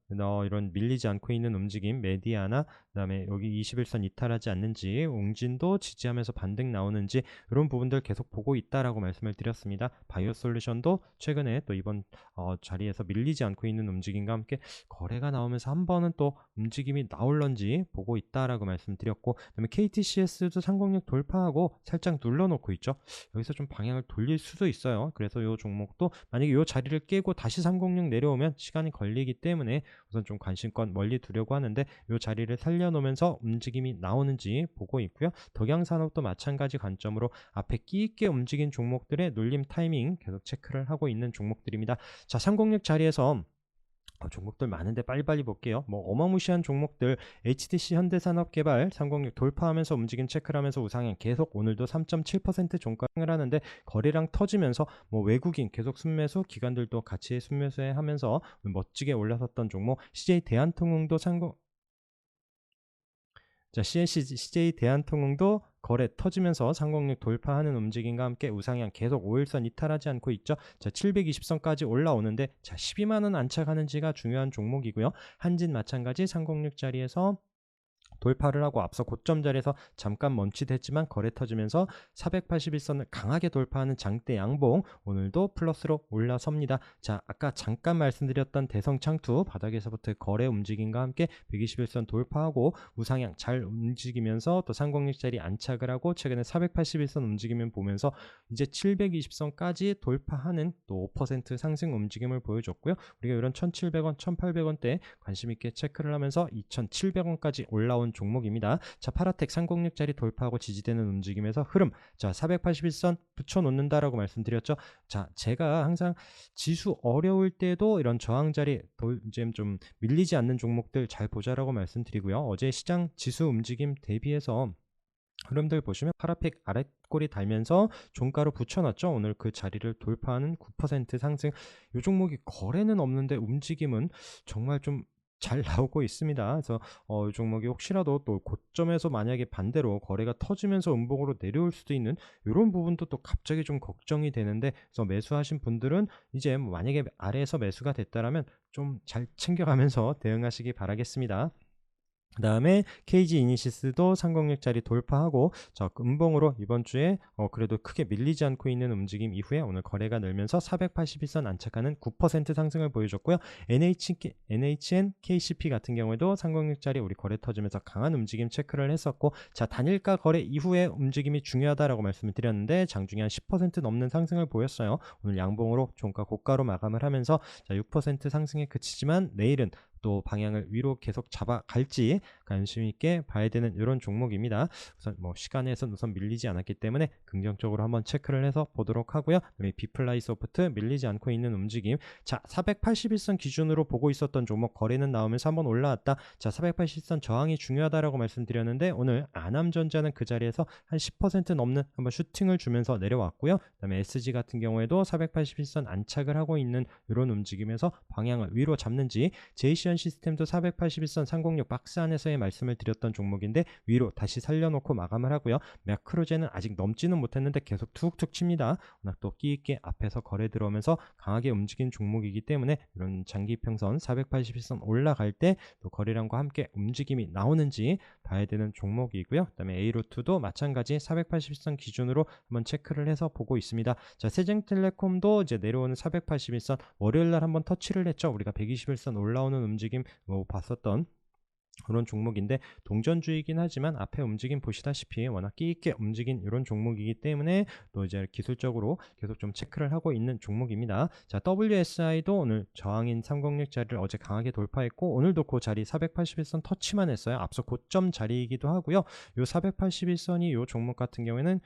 [SPEAKER 1] 이런 밀리지 않고 있는 움직임, 메디아나 그다음에 여기 21선 이탈하지 않는지, 웅진도 지지하면서 반등 나오는지 이런 부분들 계속 보고 있다라고 말씀을 드렸습니다. 바이오솔루션도 최근에 또 이번 자리에서 밀리지 않고 있는 움직임과 함께 거래가 나오면서 한 번은 또 움직임이 나올런지 보고 있다라고 말씀드렸고, 그다음에 KTCS도 306 돌파하고 살짝 눌러놓고 있죠. 여기서 좀 방향을 돌릴 수도 있어요. 그래서 이 종목도 만약에 이 자리를 깨고 다시 306 내려오면 시간이 걸리기 때문에 우선 좀 관심권 멀리 두려고 하는데 이 자리를 살려놓으면서 움직임이 나오는지 보고 있고요. 덕양산업도 마찬가지 관점으로 앞에 끼 있게 움직인 종목들의 눌림 타이밍 계속 체크를 하고 있는 종목들입니다. 자, 306 자리에서 종목들 많은데 빨리빨리 볼게요. 뭐 어마무시한 종목들 HTC 현대산업개발 306 돌파하면서 움직임 체크를 하면서 우상향 계속 오늘도 3.7% 종가를 하는데 거래량 터지면서 뭐 외국인 계속 순매수 기관들도 같이 순매수해 하면서 멋지게 올라섰던 종목 CJ 대한통운도 CJ 대한통운도 거래 터지면서 306 돌파하는 움직임과 함께 우상향 계속 5일선 이탈하지 않고 있죠. 자, 720선까지 올라오는데 자, 12만원 안착하는지가 중요한 종목이고요. 한진 마찬가지 306 자리에서 돌파를 하고 앞서 고점 자리에서 잠깐 멈칫했지만 거래 터지면서 481선을 강하게 돌파하는 장대 양봉 오늘도 플러스로 올라섭니다. 자, 아까 잠깐 말씀드렸던 대성창투 바닥에서부터 거래 움직임과 함께 121선 돌파하고 우상향 잘 움직이면서 또 306짜리 안착을 하고 최근에 481선 움직임을 보면서 이제 720선까지 돌파하는 또 5% 상승 움직임을 보여줬고요. 우리가 이런 1,700원, 1,800원대 관심 있게 체크를 하면서 2,700원까지 올라온 종목입니다. 자, 파라텍 306짜리 돌파하고 지지되는 움직임에서 흐름. 자, 481선 붙여놓는다라고 말씀드렸죠. 자, 제가 항상 지수 어려울 때도 이런 저항 자리 이제 좀 밀리지 않는 종목들 잘 보자라고 말씀드리고요. 어제 시장 지수 움직임 대비해서 흐름들 보시면 파라텍 아랫꼬리 달면서 종가로 붙여놨죠. 오늘 그 자리를 돌파하는 9% 상승. 이 종목이 거래는 없는데 움직임은 정말 좀 잘 나오고 있습니다. 그래서 이 종목이 혹시라도 또 고점에서 만약에 반대로 거래가 터지면서 음봉으로 내려올 수도 있는 이런 부분도 또 갑자기 좀 걱정이 되는데, 그래서 매수하신 분들은 이제 뭐 만약에 아래에서 매수가 됐다라면 좀 잘 챙겨가면서 대응하시기 바라겠습니다. 그 다음에 KG 이니시스도 306짜리 돌파하고 저 음봉으로 이번 주에 그래도 크게 밀리지 않고 있는 움직임 이후에 오늘 거래가 늘면서 481선 안착하는 9% 상승을 보여줬고요. NHN KCP 같은 경우에도 306짜리 우리 거래 터지면서 강한 움직임 체크를 했었고, 자, 단일가 거래 이후에 움직임이 중요하다라고 말씀을 드렸는데 장중에 한 10% 넘는 상승을 보였어요. 오늘 양봉으로 종가 고가로 마감을 하면서 자, 6% 상승에 그치지만 내일은 또 방향을 위로 계속 잡아갈지 관심 있게 봐야 되는 이런 종목입니다. 우선 뭐 시간에선 우선 밀리지 않았기 때문에 긍정적으로 한번 체크를 해서 보도록 하고요. 비플라이 소프트 밀리지 않고 있는 움직임. 자, 481선 기준으로 보고 있었던 종목 거래는 나오면서 한번 올라왔다. 자, 481선 저항이 중요하다라고 말씀드렸는데 오늘 아남전자는 그 자리에서 한 10% 넘는 한번 슈팅을 주면서 내려왔고요. 그다음에 SG 같은 경우에도 481선 안착을 하고 있는 이런 움직임에서 방향을 위로 잡는지, 제이시언 시스템도 481선 306 박스 안에서의 말씀을 드렸던 종목인데 위로 다시 살려놓고 마감을 하고요. 매크로제는 아직 넘지는 못했는데 계속 툭툭 칩니다. 워낙 또 끼있게 앞에서 거래 들어오면서 강하게 움직인 종목이기 때문에 이런 장기평선 481선 올라갈 때 또 거래량과 함께 움직임이 나오는지 봐야 되는 종목이고요. 그 다음에 에이로투도 마찬가지 481선 기준으로 한번 체크를 해서 보고 있습니다. 자, 세쟁텔레콤도 이제 내려오는 481선 월요일날 한번 터치를 했죠. 우리가 121선 올라오는 움직임 봤었던 그런 종목인데 동전주의긴 하지만 앞에 움직임 보시다시피 워낙 끼있게 움직인 이런 종목이기 때문에 또 이제 기술적으로 계속 좀 체크를 하고 있는 종목입니다. 자, WSI도 오늘 저항인 306 자리를 어제 강하게 돌파했고 오늘도 그 자리 481선 터치만 했어요. 앞서 고점 자리이기도 하고요. 요 481선이 요 종목 같은 경우에는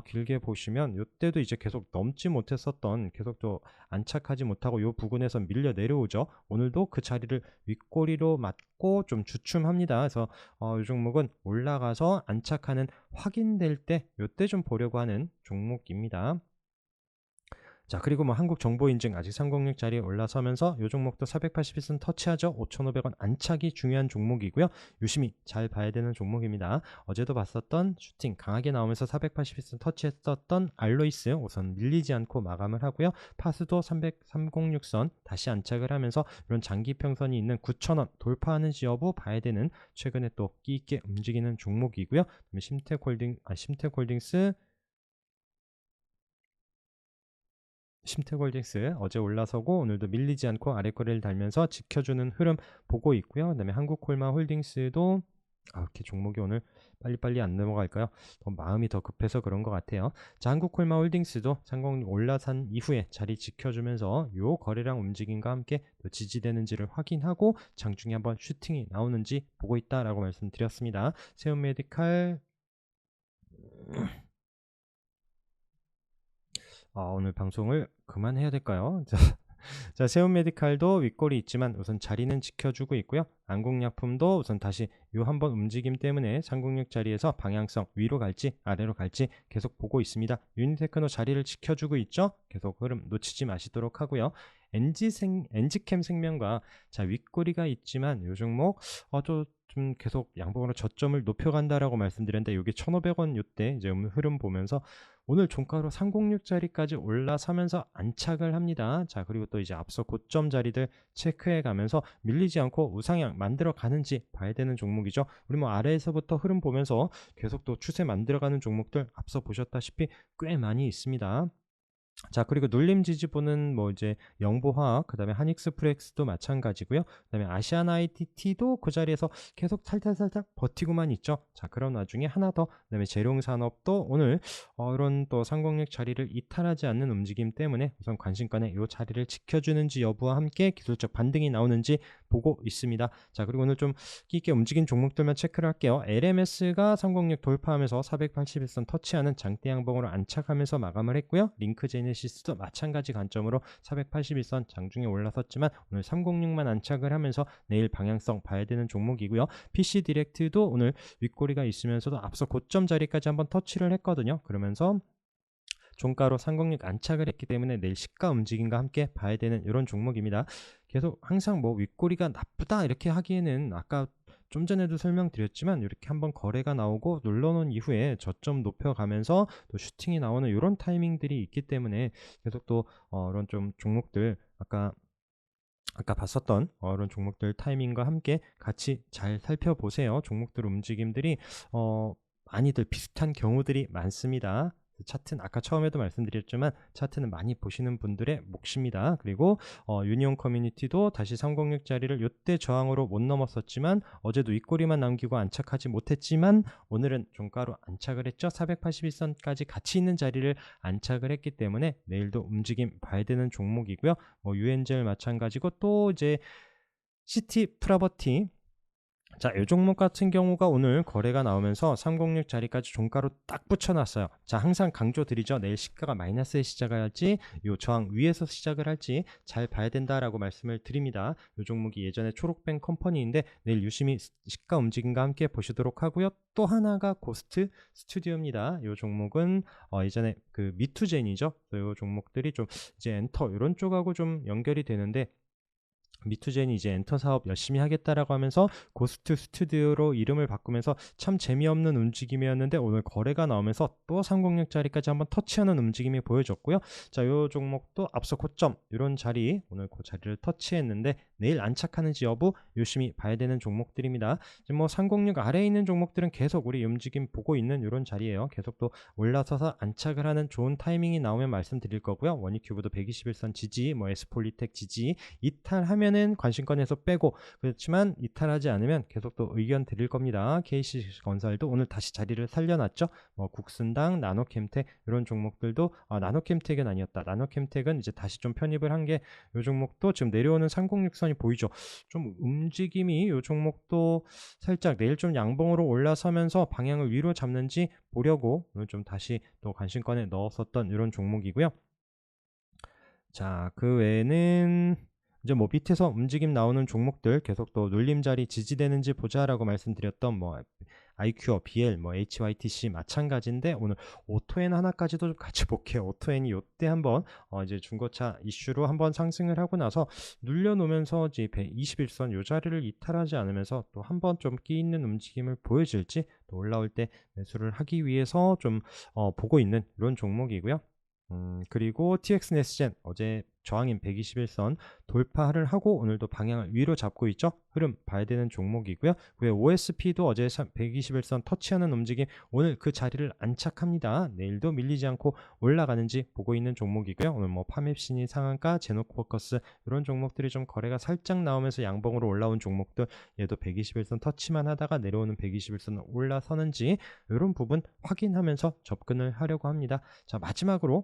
[SPEAKER 1] 길게 보시면 이때도 이제 계속 넘지 못했었던, 계속 또 안착하지 못하고 이 부근에서 밀려 내려오죠. 오늘도 그 자리를 윗꼬리로 맞고 좀 주춤합니다. 그래서 이 종목은 올라가서 안착하는 확인될 때 이때 좀 보려고 하는 종목입니다. 자, 그리고 뭐 한국정보인증 아직 306 자리에 올라서면서 이 종목도 481선 터치하죠. 5,500원 안착이 중요한 종목이고요. 유심히 잘 봐야 되는 종목입니다. 어제도 봤었던 슈팅 강하게 나오면서 481선 터치했었던 알로이스 우선 밀리지 않고 마감을 하고요. 파스도 306선 다시 안착을 하면서 이런 장기평선이 있는 9,000원 돌파하는지 여부 봐야 되는 최근에 또 끼있게 움직이는 종목이고요. 심택홀딩스 어제 올라서고 오늘도 밀리지 않고 아래거래를 달면서 지켜주는 흐름 보고 있고요. 그 다음에 한국콜마홀딩스도 이렇게 종목이 오늘 빨리빨리 안 넘어갈까요? 마음이 더 급해서 그런 것 같아요. 자, 한국콜마홀딩스도 상공 올라산 이후에 자리 지켜주면서 요 거래량 움직임과 함께 또 지지되는지를 확인하고 장중에 한번 슈팅이 나오는지 보고 있다라고 말씀드렸습니다. 세움메디칼 오늘 방송을 그만해야 될까요? 자, 세운메디칼도 윗골이 있지만 우선 자리는 지켜주고 있고요. 안국약품도 우선 다시 요 한번 움직임 때문에 306 자리에서 방향성 위로 갈지 아래로 갈지 계속 보고 있습니다. 유니테크노 자리를 지켜주고 있죠. 계속 흐름 놓치지 마시도록 하고요. 엔지캠 생명과 자, 윗꼬리가 있지만 요 종목 좀 계속 양봉으로 저점을 높여간다라고 말씀드렸는데 요게 1,500원 요때 이제 흐름 보면서 오늘 종가로 306 자리까지 올라서면서 안착을 합니다. 자, 그리고 또 이제 앞서 고점 자리들 체크해 가면서 밀리지 않고 우상향 만들어 가는지 봐야 되는 종목이죠. 우리 뭐 아래에서부터 흐름 보면서 계속 또 추세 만들어 가는 종목들 앞서 보셨다시피 꽤 많이 있습니다. 자, 그리고 눌림 지지보는 뭐 이제 영보화학, 그다음에 한익스프렉스도 마찬가지고요. 그다음에 아시안 ITT도 그 자리에서 계속 살짝 버티고만 있죠. 자, 그런 와중에 하나 더, 그다음에 재룡산업도 오늘 이런 또 306 자리를 이탈하지 않는 움직임 때문에 우선 관심권에 이 자리를 지켜주는지 여부와 함께 기술적 반등이 나오는지 보고 있습니다. 자, 그리고 오늘 좀 끼있게 움직인 종목들만 체크를 할게요. LMS가 306 돌파하면서 481선 터치하는 장대 양봉으로 안착하면서 마감을 했고요. 링크제네시스도 마찬가지 관점으로 481선 장중에 올라섰지만 오늘 306만 안착을 하면서 내일 방향성 봐야 되는 종목이고요. PC 디렉트도 오늘 윗꼬리가 있으면서도 앞서 고점 자리까지 한번 터치를 했거든요. 그러면서 종가로 306 안착을 했기 때문에 내일 시가 움직임과 함께 봐야 되는 이런 종목입니다. 계속 항상 뭐 윗꼬리가 나쁘다 이렇게 하기에는 아까 좀 전에도 설명드렸지만 이렇게 한번 거래가 나오고 눌러놓은 이후에 저점 높여가면서 또 슈팅이 나오는 이런 타이밍들이 있기 때문에 계속 또 이런 좀 종목들 아까 봤었던 이런 종목들 타이밍과 함께 같이 잘 살펴보세요. 종목들 움직임들이 많이들 비슷한 경우들이 많습니다. 차트는 아까 처음에도 말씀드렸지만 차트는 많이 보시는 분들의 몫입니다. 그리고 유니온 커뮤니티도 다시 306 자리를 이때 저항으로 못 넘었었지만 어제도 윗꼬리만 남기고 안착하지 못했지만 오늘은 종가로 안착을 했죠. 481선까지 같이 있는 자리를 안착을 했기 때문에 내일도 움직임 봐야 되는 종목이고요. 뭐 유엔젤 마찬가지고 또 이제 시티 프라버티, 자, 이 종목 같은 경우가 오늘 거래가 나오면서 306 자리까지 종가로 딱 붙여놨어요. 자, 항상 강조드리죠. 내일 시가가 마이너스에 시작을 할지 이 저항 위에서 시작을 할지 잘 봐야 된다라고 말씀을 드립니다. 이 종목이 예전에 초록뱅 컴퍼니인데 내일 유심히 시가 움직임과 함께 보시도록 하고요. 또 하나가 고스트 스튜디오입니다. 이 종목은 예전에 그 미투젠이죠. 이 종목들이 좀 이제 엔터 이런 쪽하고 좀 연결이 되는데 미투젠이 이제 엔터 사업 열심히 하겠다라고 하면서 고스트 스튜디오로 이름을 바꾸면서 참 재미없는 움직임이었는데 오늘 거래가 나오면서 또 306 자리까지 한번 터치하는 움직임이 보여졌고요. 자, 요 종목도 앞서 고점 이런 자리 오늘 그 자리를 터치했는데 내일 안착하는지 여부 유심히 봐야 되는 종목들입니다. 지금 뭐 306 아래에 있는 종목들은 계속 우리 움직임 보고 있는 이런 자리예요. 계속 또 올라서서 안착을 하는 좋은 타이밍이 나오면 말씀드릴 거고요. 원익큐브도 121선 지지, 뭐 에스폴리텍 지지 이탈하면은 관심권에서 빼고, 그렇지만 이탈하지 않으면 계속 또 의견 드릴 겁니다. KC건설도 오늘 다시 자리를 살려놨죠. 뭐 국순당, 나노캠텍 이런 종목들도 나노캠텍은 아니었다. 나노캠텍은 이제 다시 좀 편입을 한 게 이 종목도 지금 내려오는 306선이 보이죠. 좀 움직임이 이 종목도 살짝 내일 좀 양봉으로 올라서면서 방향을 위로 잡는지 보려고 오늘 좀 다시 또 관심권에 넣었었던 이런 종목이고요. 자, 그 외에는 이제 뭐 밑에서 움직임 나오는 종목들 계속 또 눌림 자리 지지되는지 보자라고 말씀드렸던 뭐 IQ어, BL, 뭐 HYTC 마찬가지인데 오늘 오토엔 하나까지도 좀 같이 볼게요. 오토엔이 요때 한번 이제 중고차 이슈로 한번 상승을 하고 나서 눌려놓으면서 이제 121선 요 자리를 이탈하지 않으면서 또 한번 좀 끼 있는 움직임을 보여줄지 또 올라올 때 매수를 하기 위해서 좀 보고 있는 이런 종목이고요. 그리고 TX네스젠 어제 저항인 121선 돌파를 하고 오늘도 방향을 위로 잡고 있죠. 흐름 봐야 되는 종목이고요. 왜 OSP도 어제 121선 터치하는 움직임 오늘 그 자리를 안착합니다. 내일도 밀리지 않고 올라가는지 보고 있는 종목이고요. 오늘 뭐 파맵시니 상한가, 제노포커스 이런 종목들이 좀 거래가 살짝 나오면서 양봉으로 올라온 종목들 얘도 121선 터치만 하다가 내려오는 121선 올라서는지 이런 부분 확인하면서 접근을 하려고 합니다. 자, 마지막으로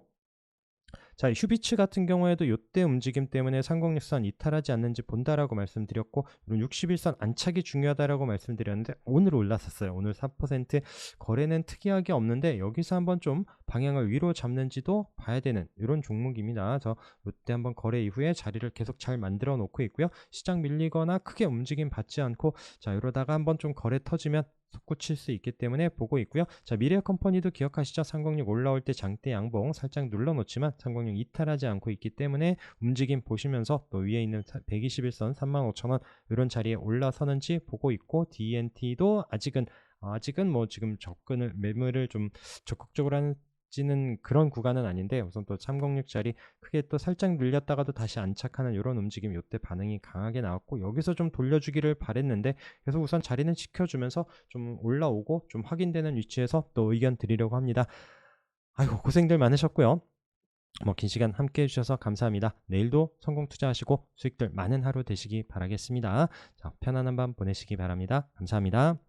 [SPEAKER 1] 자, 휴비츠 같은 경우에도 요때 움직임 때문에 3060선 이탈하지 않는지 본다라고 말씀드렸고, 이런 61선 안착이 중요하다라고 말씀드렸는데 오늘 올랐었어요. 오늘 4% 거래는 특이하게 없는데 여기서 한번 좀 방향을 위로 잡는지도 봐야 되는 이런 종목입니다. 저 요때 한번 거래 이후에 자리를 계속 잘 만들어 놓고 있고요. 시장 밀리거나 크게 움직임 받지 않고, 자, 이러다가 한번 좀 거래 터지면 솟구칠 수 있기 때문에 보고 있고요. 자, 미래 컴퍼니도 기억하시죠? 306 올라올 때 장대 양봉 살짝 눌러놓지만 306 이탈하지 않고 있기 때문에 움직임 보시면서 또 위에 있는 121선 35,000원 이런 자리에 올라서는지 보고 있고, DNT도 아직은 뭐 지금 접근을 매물을 좀 적극적으로 하지는 그런 구간은 아닌데, 우선 또 306짜리 크게 또 살짝 늘렸다가도 다시 안착하는 이런 움직임, 이때 반응이 강하게 나왔고 여기서 좀 돌려주기를 바랬는데, 그래서 우선 자리는 지켜주면서 좀 올라오고 좀 확인되는 위치에서 또 의견 드리려고 합니다. 아이고, 고생들 많으셨고요. 뭐 긴 시간 함께 해주셔서 감사합니다. 내일도 성공 투자하시고 수익들 많은 하루 되시기 바라겠습니다. 자, 편안한 밤 보내시기 바랍니다. 감사합니다.